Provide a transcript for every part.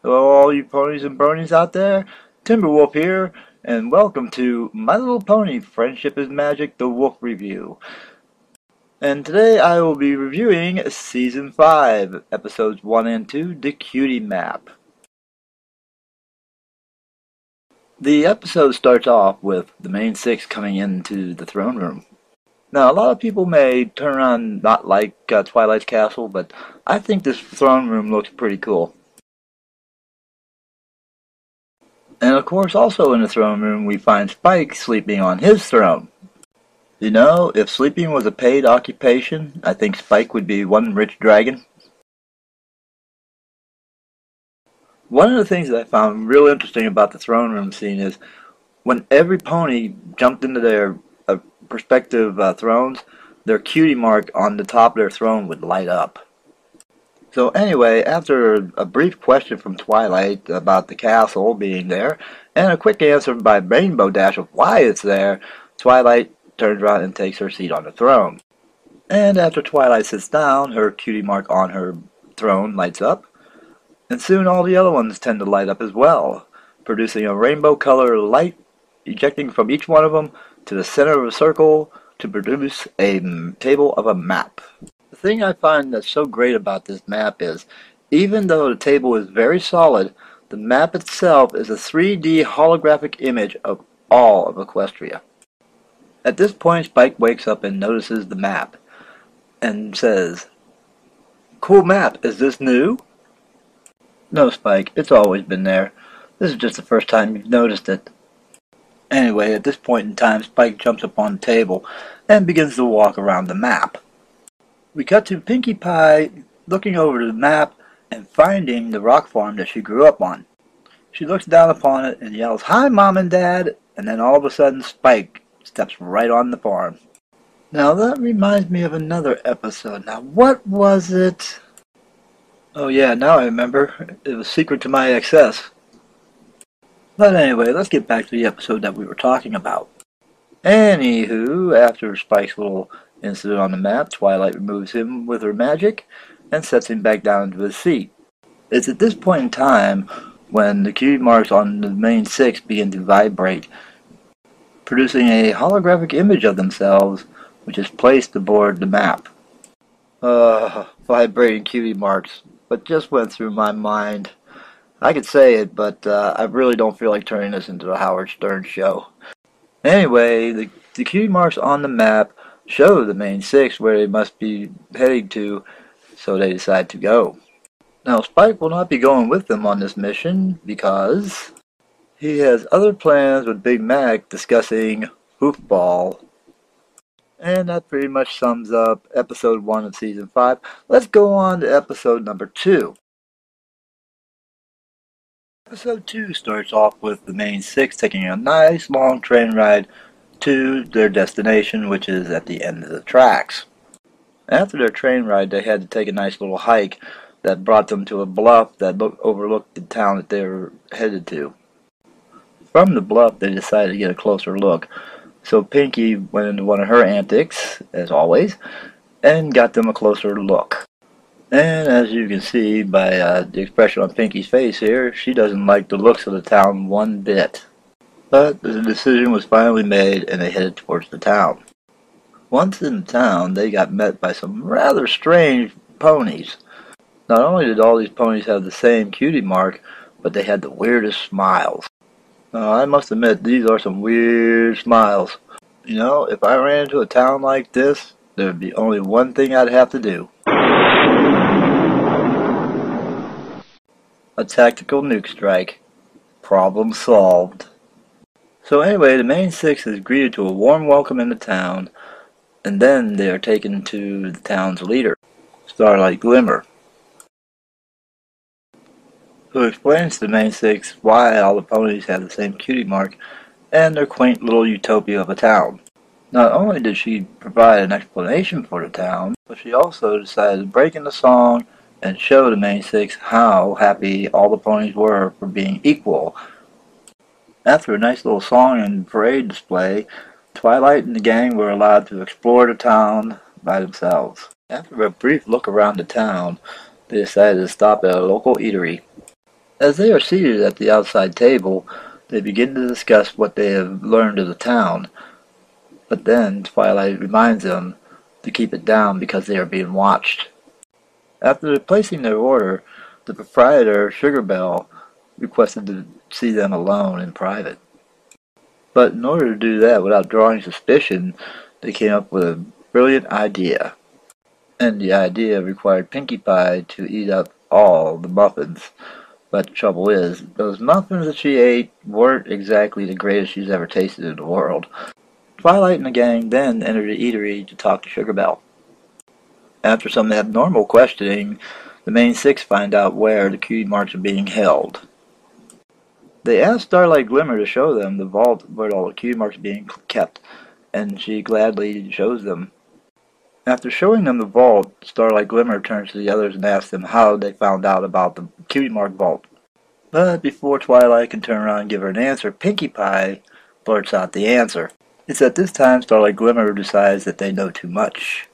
Hello all you ponies and bronies out there, Timberwolf here, and welcome to My Little Pony Friendship is Magic, the Wolf Review. And today I will be reviewing Season 5, Episodes 1 and 2, The Cutie Map. The episode starts off with the main six coming into the throne room. Now, a lot of people may turn around not like Twilight's castle, but I think this throne room looks pretty cool. And of course, also in the throne room, we find Spike sleeping on his throne. You know, if sleeping was a paid occupation, I think Spike would be one rich dragon. One of the things that I found real interesting about the throne room scene is when every pony jumped into their respective thrones, their cutie mark on the top of their throne would light up. So anyway, after a brief question from Twilight about the castle being there, and a quick answer by Rainbow Dash of why it's there, Twilight turns around and takes her seat on the throne. And after Twilight sits down, her cutie mark on her throne lights up, and soon all the other ones tend to light up as well, producing a rainbow color light ejecting from each one of them to the center of a circle to produce a table of a map. The thing I find that's so great about this map is, even though the table is very solid, the map itself is a 3D holographic image of all of Equestria. At this point, Spike wakes up and notices the map, and says, "Cool map, is this new?" "No, Spike, it's always been there. This is just the first time you've noticed it." Anyway, at this point in time, Spike jumps up on the table and begins to walk around the map. We cut to Pinkie Pie looking over the map and finding the rock farm that she grew up on. She looks down upon it and yells, "Hi, Mom and Dad!" And then all of a sudden Spike steps right on the farm. Now that reminds me of another episode. Now what was it? Oh yeah, now I remember. It was Secret to My Excess. But anyway, let's get back to the episode that we were talking about. Anywho, after Spike's little incident on the map, Twilight removes him with her magic and sets him back down into his seat. It's at this point in time when the cutie marks on the main six begin to vibrate, producing a holographic image of themselves, which is placed aboard the map. Vibrating cutie marks. What just went through my mind? I could say it, but I really don't feel like turning this into a Howard Stern show. Anyway, the cutie marks on the map show the main six where they must be heading to, so they decide to go. Now, Spike will not be going with them on this mission because he has other plans with Big Mac discussing Hoofball. And that pretty much sums up episode 1 of season 5. Let's go on to episode number 2. Episode 2 starts off with the main six taking a nice long train ride to their destination, which is at the end of the tracks. After their train ride, they had to take a nice little hike that brought them to a bluff that overlooked the town that they were headed to. From the bluff, they decided to get a closer look, so Pinkie went into one of her antics, as always, and got them a closer look. And as you can see by the expression on Pinkie's face here, she doesn't like the looks of the town one bit. But the decision was finally made and they headed towards the town. Once in the town, they got met by some rather strange ponies. Not only did all these ponies have the same cutie mark, but they had the weirdest smiles. Now, I must admit, these are some weird smiles. You know, if I ran into a town like this, there would be only one thing I'd have to do. A tactical nuke strike. Problem solved. So anyway, the main six is greeted to a warm welcome in the town, and then they are taken to the town's leader, Starlight Glimmer, who explains to the main six why all the ponies have the same cutie mark and their quaint little utopia of a town. Not only did she provide an explanation for the town, but she also decided to break into song and show the main six how happy all the ponies were for being equal. After a nice little song and parade display, Twilight and the gang were allowed to explore the town by themselves. After a brief look around the town, they decided to stop at a local eatery. As they are seated at the outside table, they begin to discuss what they have learned of the town, but then Twilight reminds them to keep it down because they are being watched. After placing their order, the proprietor, Sugarbell, requested to see them alone in private. But in order to do that without drawing suspicion, they came up with a brilliant idea. And the idea required Pinkie Pie to eat up all the muffins. But the trouble is, those muffins that she ate weren't exactly the greatest she's ever tasted in the world. Twilight and the gang then enter the eatery to talk to Sugarbell. After some abnormal questioning, the main six find out where the cutie marks are being held. They ask Starlight Glimmer to show them the vault where all the cutie marks are being kept, and she gladly shows them. After showing them the vault, Starlight Glimmer turns to the others and asks them how they found out about the cutie mark vault. But before Twilight can turn around and give her an answer, Pinkie Pie blurts out the answer. It's at this time Starlight Glimmer decides that they know too much,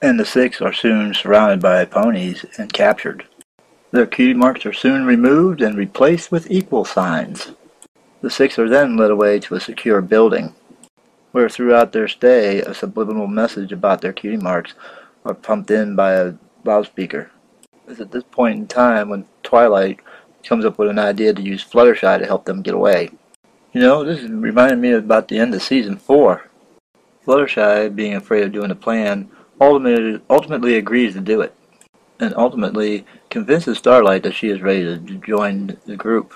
and the six are soon surrounded by ponies and captured. Their cutie marks are soon removed and replaced with equal signs. The six are then led away to a secure building, where throughout their stay a subliminal message about their cutie marks are pumped in by a loudspeaker. It's at this point in time when Twilight comes up with an idea to use Fluttershy to help them get away. You know, this reminded me about the end of Season 4. Fluttershy, being afraid of doing the plan, ultimately agrees to do it, and ultimately convinces Starlight that she is ready to join the group.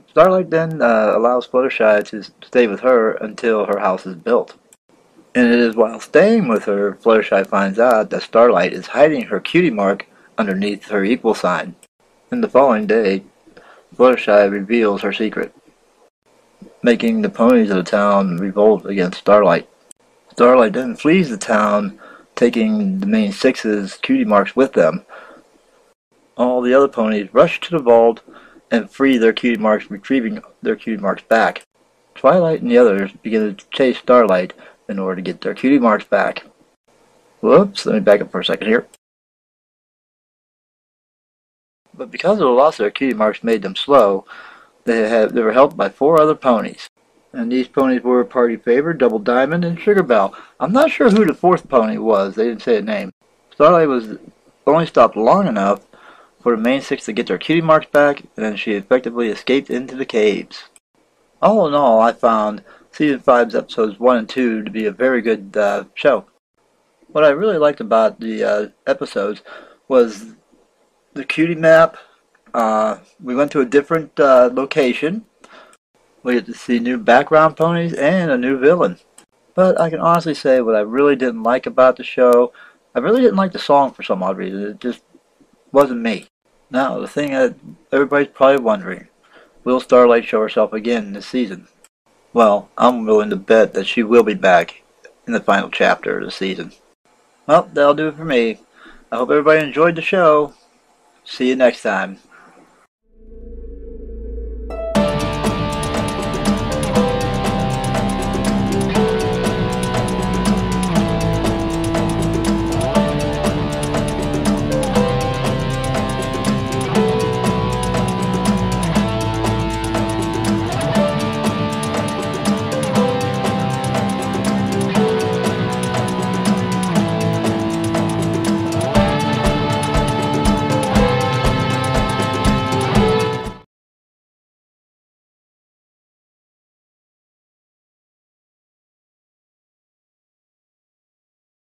Starlight then allows Fluttershy to stay with her until her house is built. And it is while staying with her, Fluttershy finds out that Starlight is hiding her cutie mark underneath her equal sign. And the following day, Fluttershy reveals her secret, making the ponies of the town revolt against Starlight. Starlight then flees the town, taking the main six's cutie marks with them. All the other ponies rush to the vault and free their cutie marks, retrieving their cutie marks back. Twilight and the others begin to chase Starlight in order to get their cutie marks back. Whoops, let me back up for a second here. But because of the loss of their cutie marks made them slow, they were helped by 4 other ponies. And these ponies were Party Favor, Double Diamond, and Sugarbell. I'm not sure who the 4th pony was, they didn't say a name. Starlight was only stopped long enough for the main 6 to get their cutie marks back, and then she effectively escaped into the caves. All in all, I found Season 5's episodes 1 and 2 to be a very good show. What I really liked about the episodes was the cutie map. We went to a different location. We get to see new background ponies and a new villain. But I can honestly say what I really didn't like about the show, I really didn't like the song for some odd reason. It just wasn't me. Now, the thing that everybody's probably wondering, will Starlight show herself again this season? Well, I'm willing to bet that she will be back in the final chapter of the season. Well, that'll do it for me. I hope everybody enjoyed the show. See you next time.